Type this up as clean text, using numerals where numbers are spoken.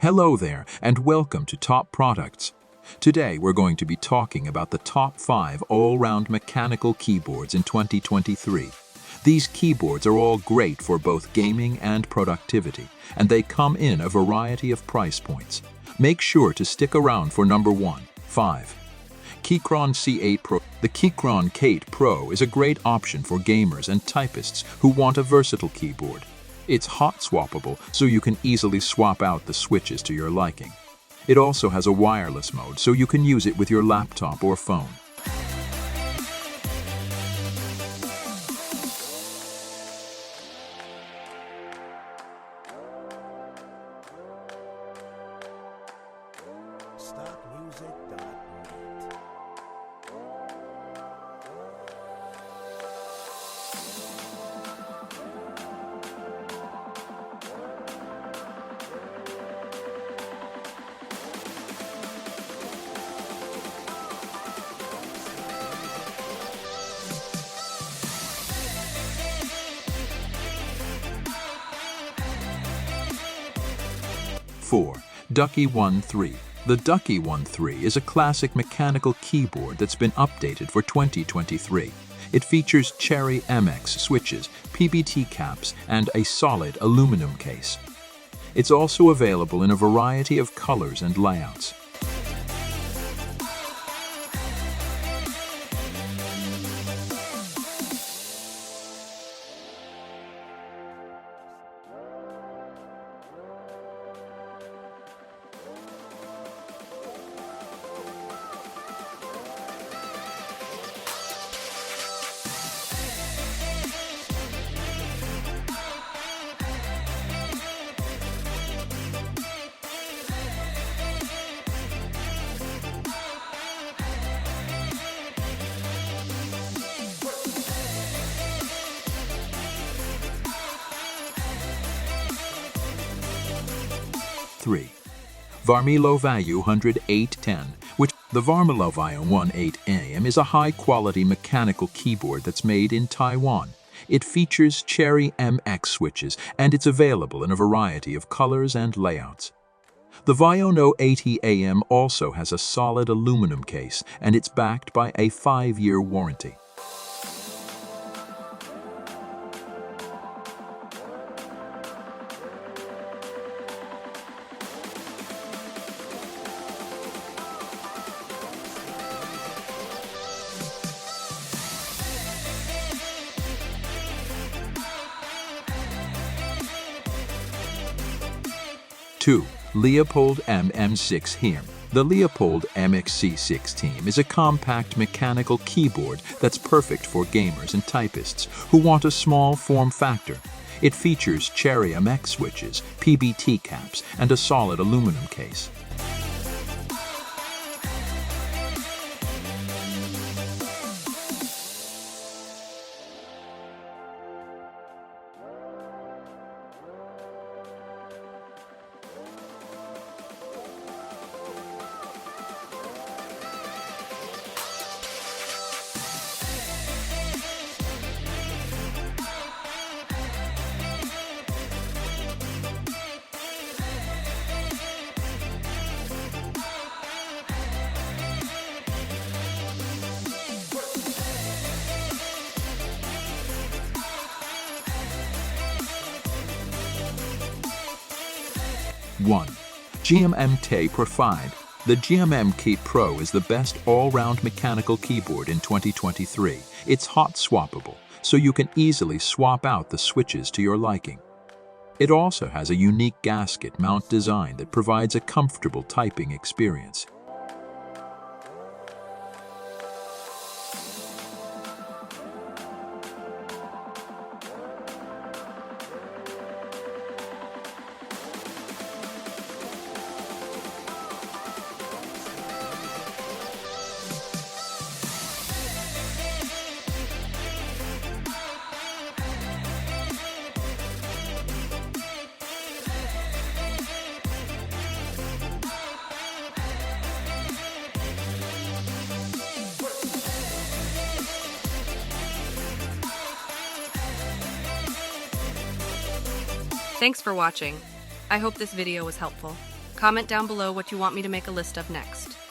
Hello there, and welcome to Top Products. Today we're going to be talking about the top 5 all-round mechanical keyboards in 2023. These keyboards are all great for both gaming and productivity, and they come in a variety of price points. Make sure to stick around for number 1, 5. Keychron C8 Pro. The Keychron C8 Pro is a great option for gamers and typists who want a versatile keyboard. It's hot-swappable, so you can easily swap out the switches to your liking. It also has a wireless mode, so you can use it with your laptop or phone. Ducky 1.3. The Ducky 1.3 is a classic mechanical keyboard that's been updated for 2023. It features Cherry MX switches, PBT caps, and a solid aluminum case. It's also available in a variety of colors and layouts. Varmilo Vayu 10810, which the Varmilo Vayu 18AM is a high-quality mechanical keyboard that's made in Taiwan. It features Cherry MX switches, and it's available in a variety of colors and layouts. The Vayu 80AM also has a solid aluminum case, and it's backed by a 5-year warranty. Leopold MM6 Team. The Leopold MXC6 Team is a compact mechanical keyboard that's perfect for gamers and typists who want a small form factor. It features Cherry MX switches, PBT caps, and a solid aluminum case. GMM Pro 5. The GMM Key Pro is the best all-round mechanical keyboard in 2023. It's hot-swappable, so you can easily swap out the switches to your liking. It also has a unique gasket mount design that provides a comfortable typing experience. Thanks for watching. I hope this video was helpful. Comment down below what you want me to make a list of next.